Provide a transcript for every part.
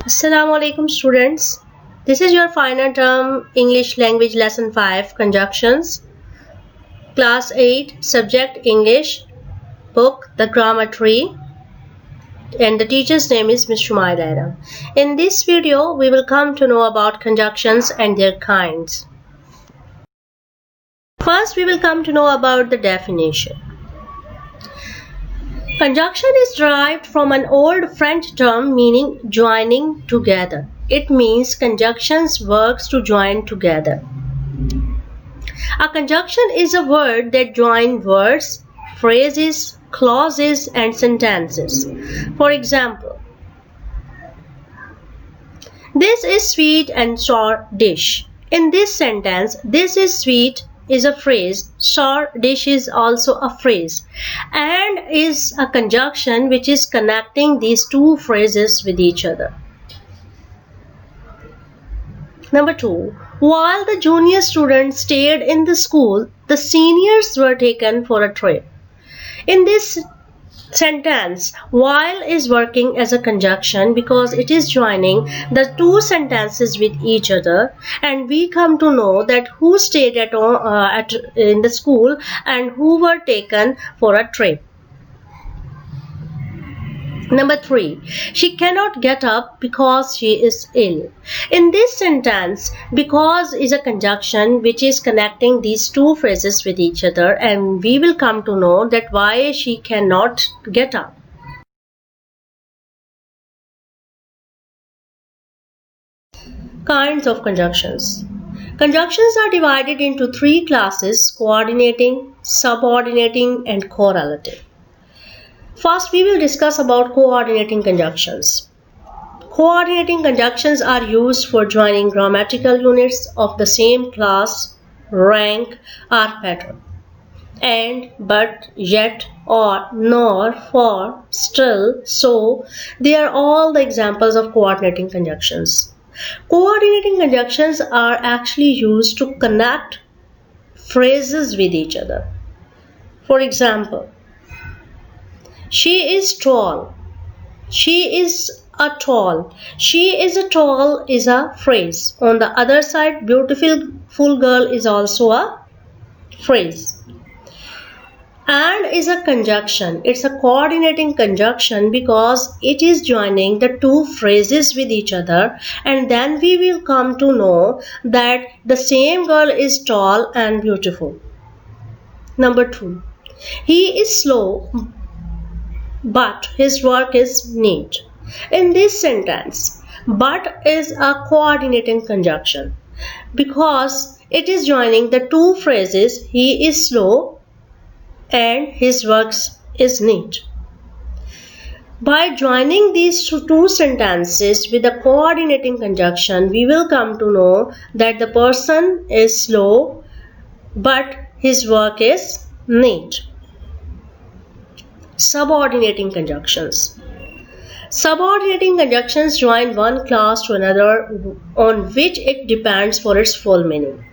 Assalamu alaikum students. This is your final term English language lesson 5 conjunctions. Class 8 subject English, book The Grammar Tree, and the teacher's name is Ms. Shumaila Aram. In this video we will come to know about conjunctions and their kinds. First we will come to know about the definition. Conjunction is derived from an old French term meaning joining together. It means conjunctions works to join together. A conjunction is a word that joins words, phrases, clauses and sentences. For example, this is sweet and sour dish. In this sentence, this is sweet is a phrase, sour dish is also a phrase, and is a conjunction which is connecting these two phrases with each other. Number 2. While the junior students stayed in the school, the seniors were taken for a trip. In this sentence, while is working as a conjunction because it is joining the two sentences with each other, and we come to know that who stayed in the school and who were taken for a trip. Number 3. She cannot get up because she is ill. In this sentence, because is a conjunction which is connecting these two phrases with each other, and we will come to know that why she cannot get up. Kinds of conjunctions. Conjunctions are divided into three classes: coordinating, subordinating and correlative. First, we will discuss about coordinating conjunctions. Coordinating conjunctions are used for joining grammatical units of the same class, rank, or pattern. And, but, yet, or, nor, for, still, so, they are all the examples of coordinating conjunctions. Coordinating conjunctions are actually used to connect phrases with each other. For example, she is tall. She is a tall. She is a tall is a phrase. On the other side, beautiful girl is also a phrase. And is a conjunction. It's a coordinating conjunction because it is joining the two phrases with each other, and then we will come to know that the same girl is tall and beautiful. Number 2. He is slow, but his work is neat. In this sentence, but is a coordinating conjunction because it is joining the two phrases he is slow and his work is neat. By joining these two sentences with a coordinating conjunction, we will come to know that the person is slow but his work is neat. Subordinating conjunctions. Subordinating conjunctions join one class to another on which it depends for its full meaning.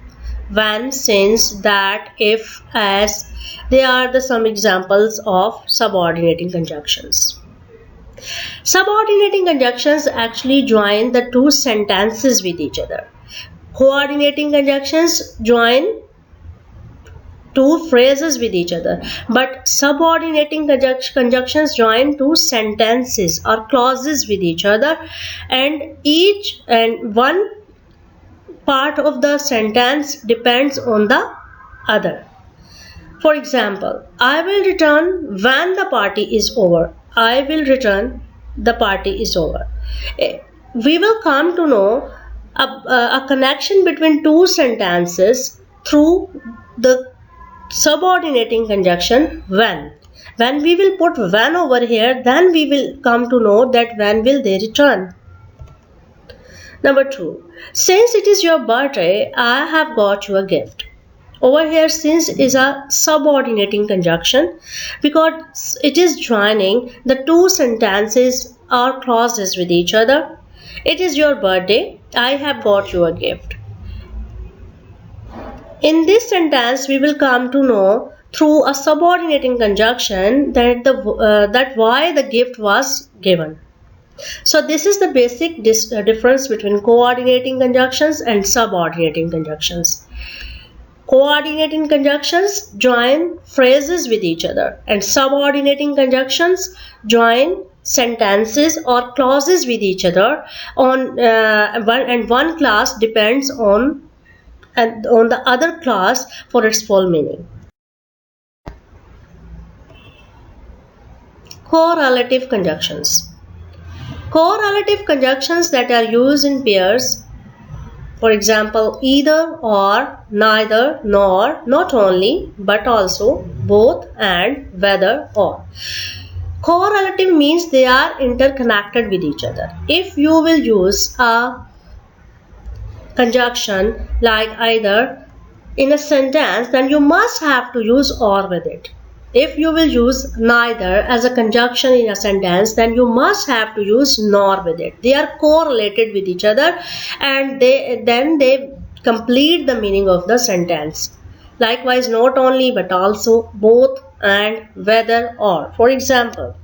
When, since, that, if, as, they are some examples of subordinating conjunctions. Subordinating conjunctions actually join the two sentences with each other. Coordinating conjunctions join two phrases with each other, but subordinating conjunctions join two sentences or clauses with each other, and one part of the sentence depends on the other. For example, I will return when the party is over. I will return, the party is over. We will come to know a connection between two sentences through the subordinating conjunction when. When we will put when over here, then we will come to know that when will they return. Number 2. Since it is your birthday, I have got you a gift. Over here, since is a subordinating conjunction because it is joining the two sentences or clauses with each other. It is your birthday, I have got you a gift. In this sentence, we will come to know through a subordinating conjunction that why the gift was given. So this is the basic difference between coordinating conjunctions and subordinating conjunctions. Coordinating conjunctions join phrases with each other, and subordinating conjunctions join sentences or clauses with each other on one class depends on the other class for its full meaning. Correlative conjunctions. Correlative conjunctions that are used in pairs, for example, either or, neither, nor, not only, but also, both, and, whether, or. Correlative means they are interconnected with each other. If you will use a conjunction like either in a sentence, then you must have to use or with it. If you will use neither as a conjunction in a sentence, then you must have to use nor with it. They are correlated with each other, and they complete the meaning of the sentence. Likewise, not only but also, both, and, whether, or. For example,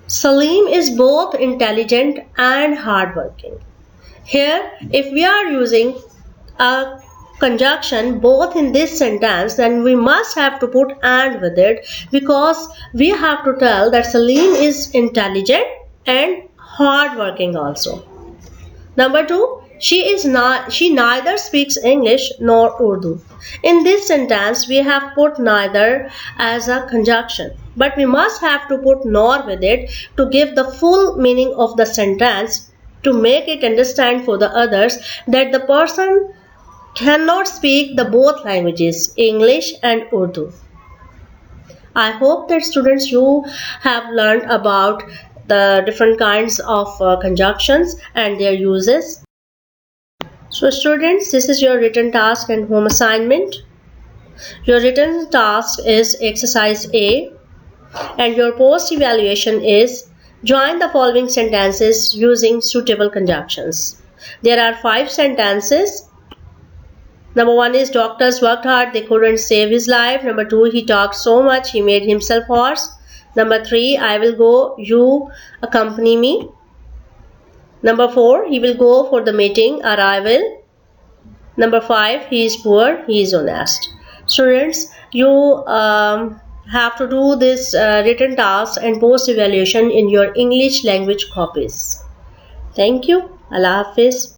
Salim is both intelligent and hardworking. Here, if we are using a conjunction both in this sentence, then we must have to put and with it, because we have to tell that Salim is intelligent and hardworking also. Number 2, she neither speaks English nor Urdu. In this sentence, we have put neither as a conjunction, but we must have to put nor with it to give the full meaning of the sentence, to make it understand for the others that the person cannot speak the both languages, English and Urdu. I hope that students, you have learned about the different kinds of conjunctions and their uses. So students, this is your written task and home assignment. Your written task is exercise A, and your post evaluation is join the following sentences using suitable conjunctions. There are 5 sentences. Number 1 is doctors worked hard, they couldn't save his life. Number 2, he talked so much, he made himself hoarse. Number 3, I will go, you accompany me. Number 4, he will go for the meeting, or I will. Number 5, he is poor, he is honest. Students, you have to do this written task and post evaluation in your English language copies. Thank you. Allah Hafiz.